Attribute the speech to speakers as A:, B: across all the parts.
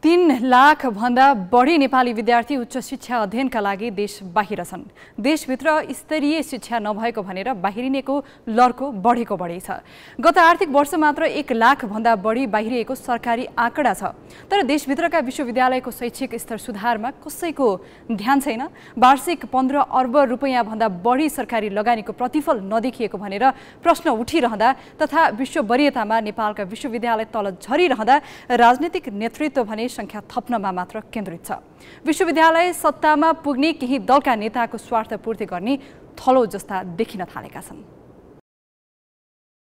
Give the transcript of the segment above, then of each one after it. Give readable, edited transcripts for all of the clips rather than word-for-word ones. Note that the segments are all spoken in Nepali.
A: 3 लाख भन्दा बढी नेपाली विद्यार्थी उच्च शिक्षा अध्ययनका लागि देश बाहिर छन्। देशभित्र स्तरीय शिक्षा नभएको भनेर बाहिरिनेको लर्को बढेको बढी छ। गत आर्थिक वर्ष मात्र 1 लाख भन्दा बढी बाहिरिएको सरकारी आँकडा छ। तर देशभित्रका विश्वविद्यालयको शैक्षिक स्तर सुधारमा कसैको ध्यान छैन। वार्षिक 15 अर्ब रुपैयाँ भन्दा बढी सरकारी लगानीको प्रतिफल नदेखिएको भनेर प्रश्न उठिरहँदा तथा विश्व वरीयतामा नेपालका विश्वविद्यालय तल झरिरहँदा राजनीतिक नेतृत्व भने संख्या थप्नमा मात्र केन्द्रित छ। विश्वविद्यालय सत्तामा पुग्ने केही दलका नेताको स्वार्थ पूर्ति गर्ने थलो जस्ता देखिन थालेका छन्।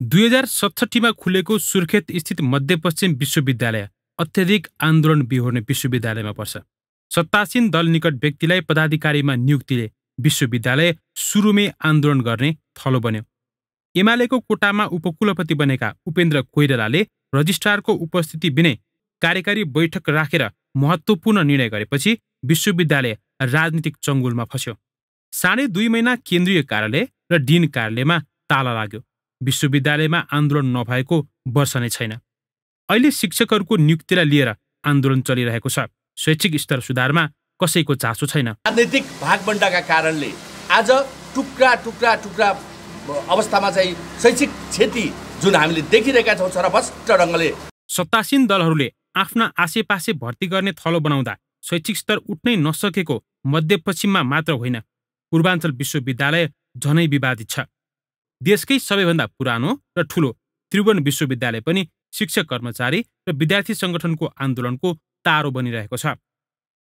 B: 2067 मा खुलेको सुर्खेत स्थित मध्यपश्चिम विश्वविद्यालय अत्यधिक आन्दोलन बिहोर्ने विश्वविद्यालयमा पर्छ। सत्तासीन दल निकट व्यक्तिलाई पदाधिकारीमा नियुक्तिले विश्वविद्यालय सुरुमै आन्दोलन गर्ने थलो बन्यो। एमालेको कोटामा उपकुलपति बनेका उपेन्द्र कोइरालाले रजिस्ट्रारको उपस्थिति बिनै कार्यकारी बैठक राखेर महत्त्वपूर्ण निर्णय गरेपछि विश्वविद्यालय राजनीतिक चङ्गुलमा फस्यो। 2.5 महिना केन्द्रीय कार्यालय र डिन कार्यालयमा ताला लाग्यो। विश्वविद्यालयमा आन्दोलन नभएको वर्ष नै छैन। अहिले शिक्षकहरूको नियुक्तिलाई लिएर आन्दोलन चलिरहेको छ। शैक्षिक स्तर सुधारमा कसैको चासो छैन।
C: राजनीतिक भागबण्डाका कारणले आज टुक्रा टुक्रा टुक्रा अवस्थामा चाहिँ शैक्षिक क्षति जुन हामीले देखिरहेका छौँ छरपष्ट ढङ्गले
B: सत्तासीन दलहरूले आफ्ना आसेपासे भर्ती गर्ने थलो बनाउँदा शैक्षिक स्तर उठ्नै नसकेको मध्यपश्चिममा मात्र होइन, पूर्वाञ्चल विश्वविद्यालय झनै विवादित छ। देशकै सबैभन्दा पुरानो र ठूलो त्रिभुवन विश्वविद्यालय पनि शिक्षक कर्मचारी र विद्यार्थी संगठनको आन्दोलनको तारो बनिरहेको छ।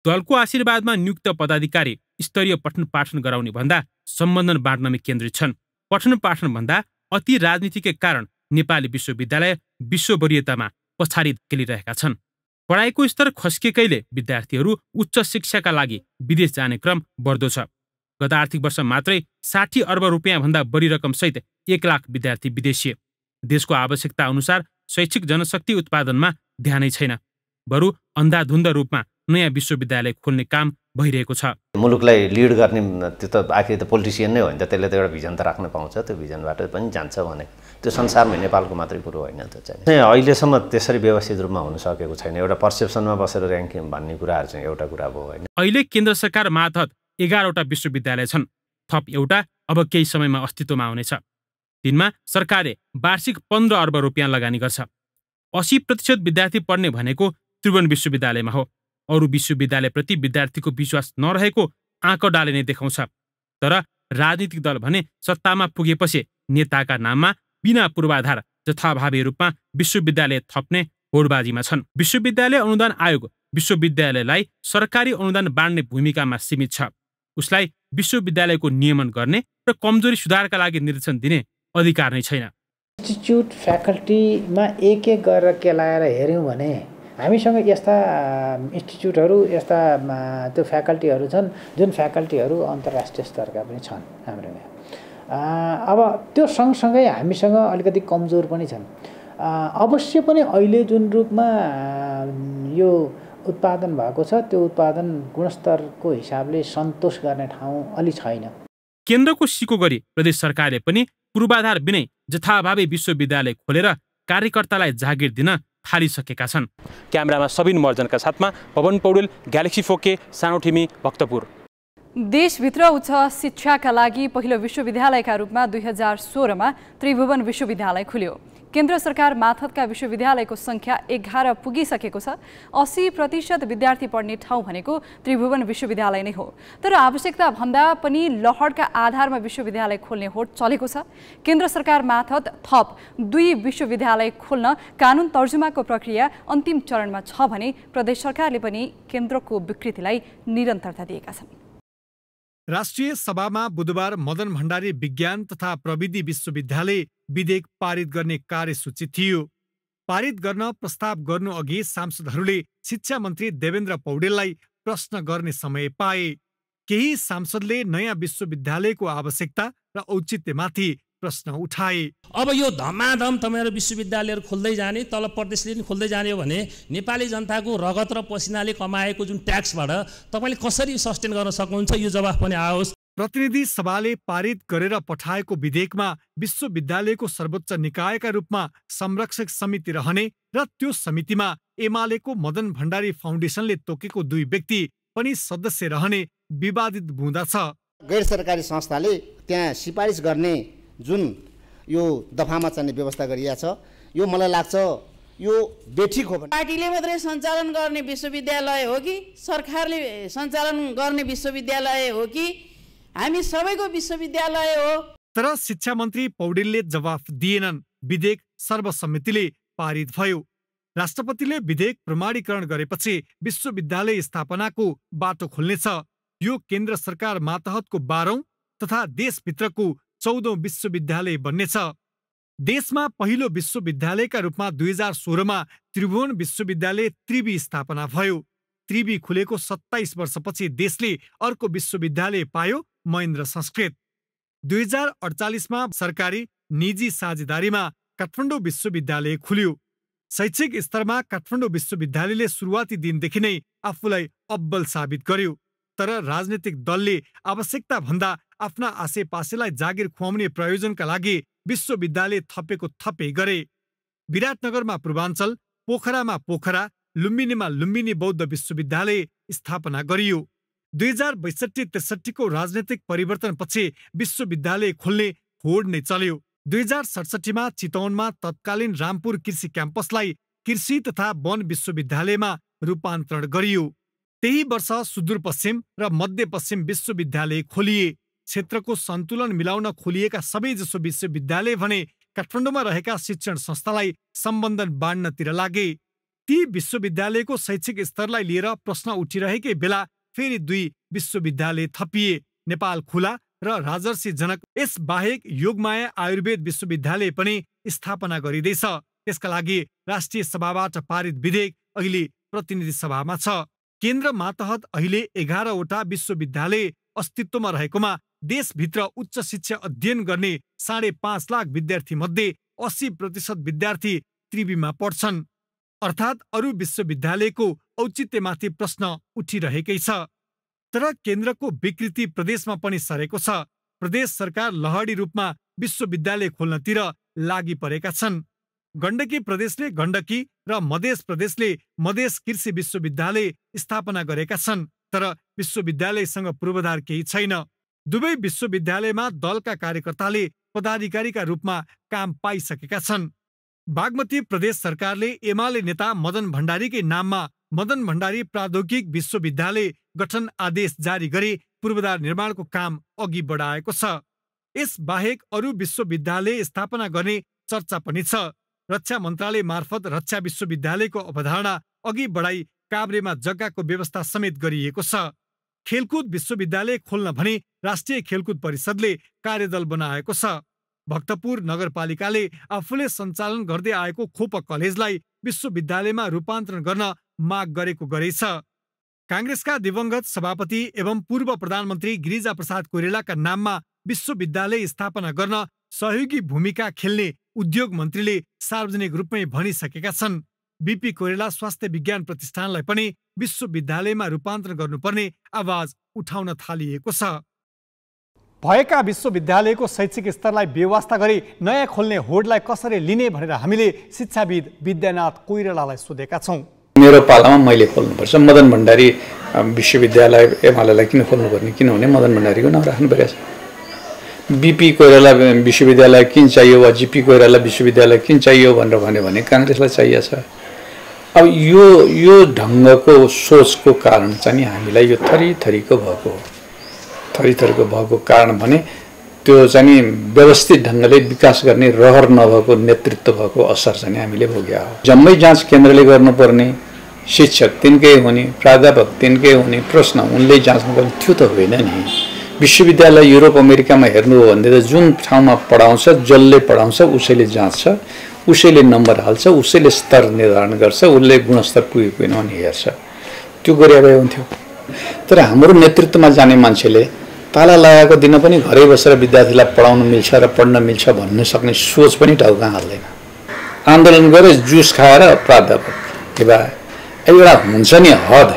B: दलको आशीर्वादमा नियुक्त पदाधिकारी स्तरीय पठन पाठन गराउने भन्दा सम्बन्धन बाँड्नमै केन्द्रित छन्। पठन पाठन भन्दा अति राजनीतिकै कारण नेपाली विश्वविद्यालय विश्व वरीयतामा पछाडि धकेलिरहेका छन्। पढाइको स्तर खस्किएकैले विद्यार्थीहरू उच्च शिक्षाका लागि विदेश जाने क्रम बढ्दो छ। गत आर्थिक वर्ष मात्रै 60 अर्ब रुपैयाँ भन्दा बढी रकमसहित 1 लाख विद्यार्थी विदेशिए। देशको आवश्यकता अनुसार शैक्षिक जनशक्ति उत्पादनमा ध्यानै छैन। बरु अन्धाधुन्ध रूपमा नयाँ विश्वविद्यालय खोल्ने काम भइरहेको छ।
D: मुलुकलाई लिड गर्ने त्यो त आखिर त पोलिटिसियन नै हो नि त, त्यसले त एउटा भिजन त राख्न पाउँछ, त्यो भिजनबाट पनि जान्छ भने त्यो संसारमै नेपालको मात्रै कुरो होइन त चाहिँ अहिलेसम्म त्यसरी व्यवस्थित रूपमा हुन सकेको छैन। एउटा पर्सेप्सनमा बसेर र्याङ्किङ भन्ने कुराहरू चाहिँ एउटा कुरा भयो होइन।
B: अहिले केन्द्र सरकार मार्फत 11वटा विश्वविद्यालय छन्। थप एउटा अब केही समयमा अस्तित्वमा आउनेछ। तिनमा सरकारले वार्षिक 15 अर्ब रुपैयाँ लगानी गर्छ। 80% विद्यार्थी पढ्ने भनेको त्रिभुवन विश्वविद्यालयमा हो। अरू विश्वविद्यालयप्रति विद्यार्थीको विश्वास नरहेको आँकडाले नै देखाउँछ। तर राजनीतिक दल भने सत्तामा पुगेपछि नेताका नाममा बिना पूर्वाधार जथाभावी रूपमा विश्वविद्यालय थप्ने होडबाजीमा छन्। विश्वविद्यालय अनुदान आयोग विश्वविद्यालयलाई सरकारी अनुदान बाँड्ने भूमिकामा सीमित छ। उसलाई विश्वविद्यालयको नियमन गर्ने र कमजोरी सुधारका लागि निर्देशन दिने अधिकार नै छैन।
E: इन्स्टिच्युट फ्याकल्टीमा एक गरेर केलाएर हेऱ्यौँ भने हामीसँग यस्ता इन्स्टिच्युटहरू यस्ता त्यो फ्याकल्टीहरू छन् जुन फ्याकल्टीहरू अन्तर्राष्ट्रिय स्तरका पनि छन् हाम्रो यहाँ। अब त्यो सँगसँगै हामीसँग अलिकति कमजोर पनि छन्। अवश्य पनि अहिले जुन रूपमा यो उत्पादन भएको छ त्यो उत्पादन गुणस्तरको हिसाबले सन्तोष गर्ने ठाउँ अलि छैन।
B: केन्द्रको सिको गरी प्रदेश सरकारले पनि पूर्वाधार बिनै जथाभावी विश्वविद्यालय खोलेर कार्यकर्तालाई जागिर दिन थालिसकेका छन्। क्यामेरामा सबिन मर्जनका साथमा पवन पौडेल, ग्यालेक्सी 4K, सानोठिमी, भक्तपुर।
A: देशभित्र उच्च शिक्षाका लागि पहिलो विश्वविद्यालयका रूपमा 2016 मा त्रिभुवन विश्वविद्यालय खुल्यो। केन्द्र सरकार मार्फतका विश्वविद्यालयको संख्या 11 पुगिसकेको छ। 80% विद्यार्थी पढ्ने ठाउँ भनेको त्रिभुवन विश्वविद्यालय नै हो। तर आवश्यकता भन्दा पनि लहरका आधारमा विश्वविद्यालय खोल्ने होड चलेको छ। केन्द्र सरकार मार्फत थप 2 विश्वविद्यालय खोल्न कानुन तर्जुमाको प्रक्रिया अन्तिम चरणमा छ भने प्रदेश सरकारले पनि केन्द्रको विकृतिलाई निरन्तरता दिएका छन्।
F: राष्ट्रिय सभामा बुधबार मदन भण्डारी विज्ञान तथा प्रविधि विश्वविद्यालय विधेयक पारित गर्ने कार्यसूची थियो। पारित गर्न प्रस्ताव गर्नु अघि सांसदहरूले शिक्षा मन्त्री देवेन्द्र पौडेललाई प्रश्न गर्ने समय पाए। केही सांसदले नयाँ विश्वविद्यालयको आवश्यकता र औचित्यमाथि प्रश्न उठाए।
G: अब यो धमाधम तपाईहरु विश्वविद्यालयहरु खोल्दै जाने, तल प्रदेशले पनि खोल्दै जाने हो भने नेपाली जनताको रगत र पसिनाले कमाएको जुन ट्याक्सबाट तपाईले कसरी सस्टेन गर्न सक्नुहुन्छ, यो जवाफ पनि आओस्।
F: प्रतिनिधि सभाले पारित गरेर पठाएको विधेयकमा विश्वविद्यालयको सर्वोच्च निकायका रूपमा संरक्षक समिति रहने र त्यो समितिमा एमालेको मदन भण्डारी फाउन्डेसनले तोकेको 2 व्यक्ति पनि सदस्य रहने विवादित बुँदा छ।
H: गैर सरकारी संस्थाले त्यहाँ सिफारिस गर्ने जुन यो दफामा चाहिँ व्यवस्था गरिएको छ, यो मलाई लाग्छ यो बेठिक हो।
I: पार्टीले मात्रै सञ्चालन गर्ने विश्वविद्यालय हो कि सरकारले सञ्चालन गर्ने विश्वविद्यालय हो कि हामी सबैको विश्वविद्यालय हो?
F: तर शिक्षा मन्त्री पौडेलले जवाफ दिएनन्। विधेयक सर्वसम्मतिले पारित भयो। राष्ट्रपतिले विधेयक प्रमाणीकरण गरेपछि विश्वविद्यालय स्थापनाको बाटो खुल्नेछ। यो केन्द्र सरकार मातहतको 12औं तथा देशभित्रको 14औं विश्वविद्यालय बन्नेछ। देशमा पहिलो विश्वविद्यालयका रूपमा 2016मा त्रिभुवन विश्वविद्यालय त्रिवी स्थापना भयो। त्रिवी खुलेको 27 वर्षपछि देशले अर्को विश्वविद्यालय पायो, महेन्द्र संस्कृत। 2048मा सरकारी निजी साझेदारीमा काठमाडौँ विश्वविद्यालय खुल्यो। शैक्षिक स्तरमा काठमाडौँ विश्वविद्यालयले सुरुवाती दिनदेखि नै आफूलाई अब्बल साबित गर्यो। तर राजनीतिक दलले आवश्यकता भन्दा आफ्ना आसेपासेलाई जागिर खुवाउने प्रयोजनका लागि विश्वविद्यालय थपेको थपे गरे। विराटनगरमा पूर्वाञ्चल, पोखरामा पोखरा, लुम्बिनीमा लुम्बिनी बौद्ध विश्वविद्यालय स्थापना गरियो। 2062-63 को राजनीतिक परिवर्तनपछि विश्वविद्यालय खोल्ने होड नै चल्यो। 2067मा चितवनमा तत्कालीन रामपुर कृषि क्याम्पसलाई कृषि तथा वन विश्वविद्यालयमा रूपान्तरण गरियो। त्यही वर्ष सुदूरपश्चिम र मध्यपश्चिम विश्वविद्यालय खोलिए। क्षेत्रको सन्तुलन मिलाउन खोलिएका सबैजसो विश्वविद्यालय भने काठमाडौँमा रहेका शिक्षण संस्थालाई सम्बन्धन बाँड्नतिर लागे। ती विश्वविद्यालयको शैक्षिक स्तरलाई लिएर प्रश्न उठिरहेकै बेला फेरि 2 विश्वविद्यालय थपिए। नेपाल खुला र राजर्षि जनक। यस बाहेक योगमाया आयुर्वेद विश्वविद्यालय पनि स्थापना गरिँदैछ। त्यसका लागि राष्ट्रिय सभाबाट पारित विधेयक अहिले प्रतिनिधि सभामा छ। केन्द्र मातहत अहिले 11वटा विश्वविद्यालय अस्तित्वमा रहेकोमा देशभित्र उच्च शिक्षा अध्ययन गर्ने 5.5 लाख विद्यार्थी मध्ये 80% विद्यार्थी त्रिवीमा पढ्छन्। अर्थात् अरू विश्वविद्यालयको औचित्यमाथि प्रश्न उठिरहेकै छ। तर केन्द्रको विकृति प्रदेशमा पनि सरेको छ। प्रदेश सरकार लहडी रूपमा विश्वविद्यालय खोल्नतिर लागि परेका छन्। गण्डकी प्रदेशले गण्डकी र मधेस प्रदेशले मधेस कृषि विश्वविद्यालय स्थापना गरेका छन्। तर विश्वविद्यालयसँग पूर्वाधार केही छैन। दुवै विश्वविद्यालयमा दलका कार्यकर्ताले पदाधिकारीका रूपमा काम पाइसकेका छन्। बागमती प्रदेश सरकारले एमाले नेता मदन भण्डारीकै नाममा मदन भण्डारी प्रौद्योगिक विश्वविद्यालय गठन आदेश जारी गरी पूर्वाधार निर्माणको काम अघि बढाएको छ। यस बाहेक अरू विश्वविद्यालय स्थापना गर्ने चर्चा पनि छ। रक्षा मन्त्रालय मार्फत रक्षा विश्वविद्यालयको अवधारणा अघि बढाई काभ्रेमा जग्गाको व्यवस्था समेत गरिएको छ। खेलकुद विश्वविद्यालय खोल्न भने राष्ट्रिय खेलकुद परिषदले कार्यदल बनाएको छ। भक्तपुर नगरपालिकाले आफूले सञ्चालन गर्दै आएको खोप कलेजलाई विश्वविद्यालयमा रूपान्तरण गर्न माग गरेको गरेछ। काङ्ग्रेसका दिवंगत सभापति एवं पूर्व प्रधानमन्त्री गिरिजा प्रसाद कोइरालाका नाममा विश्वविद्यालय स्थापना गर्न सहयोगी भूमिका खेल्ने उद्योग मन्त्रीले सार्वजनिक रूपमै भनिसकेका छन्। बीपी कोइराला स्वास्थ्य विज्ञान प्रतिष्ठानलाई पनि विश्वविद्यालयमा रूपान्तरण गर्नुपर्ने आवाज उठाउन थालिएको छ। भएका विश्वविद्यालयको शैक्षिक स्तरलाई व्यवस्था गरी नयाँ खोल्ने होडलाई कसरी लिने भनेर हामीले शिक्षाविद विद्यानाथ कोइरालालाई सोधेका छौँ।
J: मेरो पालामा मैले खोल्नुपर्छ। मदन भण्डारी विश्वविद्यालय एमालेलाई किन खोल्नुपर्ने? किनभने मदन भण्डारीको नाम राख्नु परेको छ। बीपी कोइराला विश्वविद्यालय किन चाहियो वा जीपी कोइराला विश्वविद्यालय किन चाहियो भनेर भन्यो भने काङ्ग्रेसलाई चाहिएको छ। अब यो ढङ्गको सोचको कारण चाहिँ हामीलाई यो थरीथरीको भएको कारण भने त्यो चाहिँ व्यवस्थित ढङ्गले विकास गर्ने रहर नभएको नेतृत्व भएको असर चाहिँ हामीले भोग्या हो। जम्मै जाँच केन्द्रले गर्नुपर्ने, शिक्षक तिनकै हुने, प्राध्यापक तिनकै हुने, प्रश्न उनले जाँच्नु पर्ने थियो त होइन नि। विश्वविद्यालय युरोप अमेरिकामा हेर्नु हो भने त जुन ठाउँमा पढाउँछ, जसले पढाउँछ उसैले जाँच्छ, उसैले नम्बर हाल्छ, उसैले स्तर निर्धारण गर्छ, उसले गुणस्तर पुगे पुगेन भने हेर्छ। त्यो गरे भए हुन्थ्यो। तर हाम्रो नेतृत्वमा जाने मान्छेले ताला लगाएको दिन पनि घरै बसेर विद्यार्थीलाई पढाउन मिल्छ र पढ्न मिल्छ भन्ने सक्ने सोच पनि टाउका हाल्दैन। आन्दोलन गरे जुस खाएर प्राध्यापक एउटा हुन्छ नि हद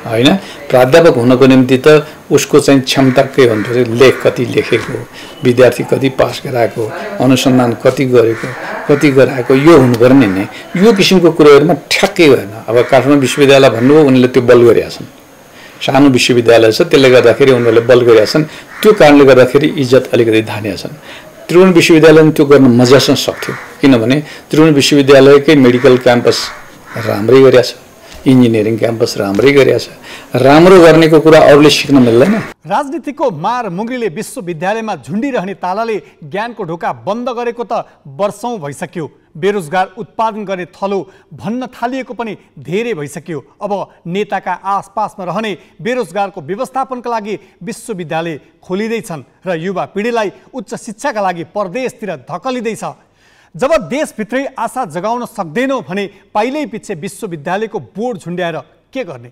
J: होइन। प्राध्यापक हुनको निम्ति त उसको चाहिँ क्षमता के भन्नुपर्छ, लेख कति लेखेको, विद्यार्थी कति पास गराएको, अनुसन्धान कति गरेको, कति गराएको यो हुनुपर्ने नै यो किसिमको कुरोहरूमा ठ्याक्कै भएन। अब काठमाडौँ विश्वविद्यालय भन्नुभयो उनले त्यो बल गरेका छन्, सानो विश्वविद्यालय छ त्यसले गर्दाखेरि उनीहरूले बल गरेका छन्, त्यो कारणले गर्दाखेरि इज्जत अलिकति धानिया छन्। त्रिभुवन विश्वविद्यालयले त्यो गर्न मजासँग सक्थ्यो, किनभने त्रिभुवन विश्वविद्यालयकै मेडिकल क्याम्पस राम्रै गरेका छ, इन्जिनियरिङ क्याम्पस राम्रै गरेका छ, राम्रो गर्नेको कुरा अरूले सिक्न मिल्दैन।
F: राजनीतिको मार मुङ्ग्रीले विश्वविद्यालयमा झुन्डिरहने तालाले ज्ञानको ढोका बन्द गरेको त वर्षौँ भइसक्यो। बेरोजगार उत्पादन गर्ने थलो भन्न थालिएको पनि धेरै भइसक्यो। अब नेताका आसपासमा रहने बेरोजगारको व्यवस्थापनका लागि विश्वविद्यालय खोलिँदैछन् र युवा पिँढीलाई उच्च शिक्षाका लागि परदेशतिर धकलिँदैछ। जब देशभित्रै आशा जगाउन सक्दैनौँ भने पहिल्यै पछि विश्वविद्यालयको बोर्ड झुन्ड्याएर के गर्ने?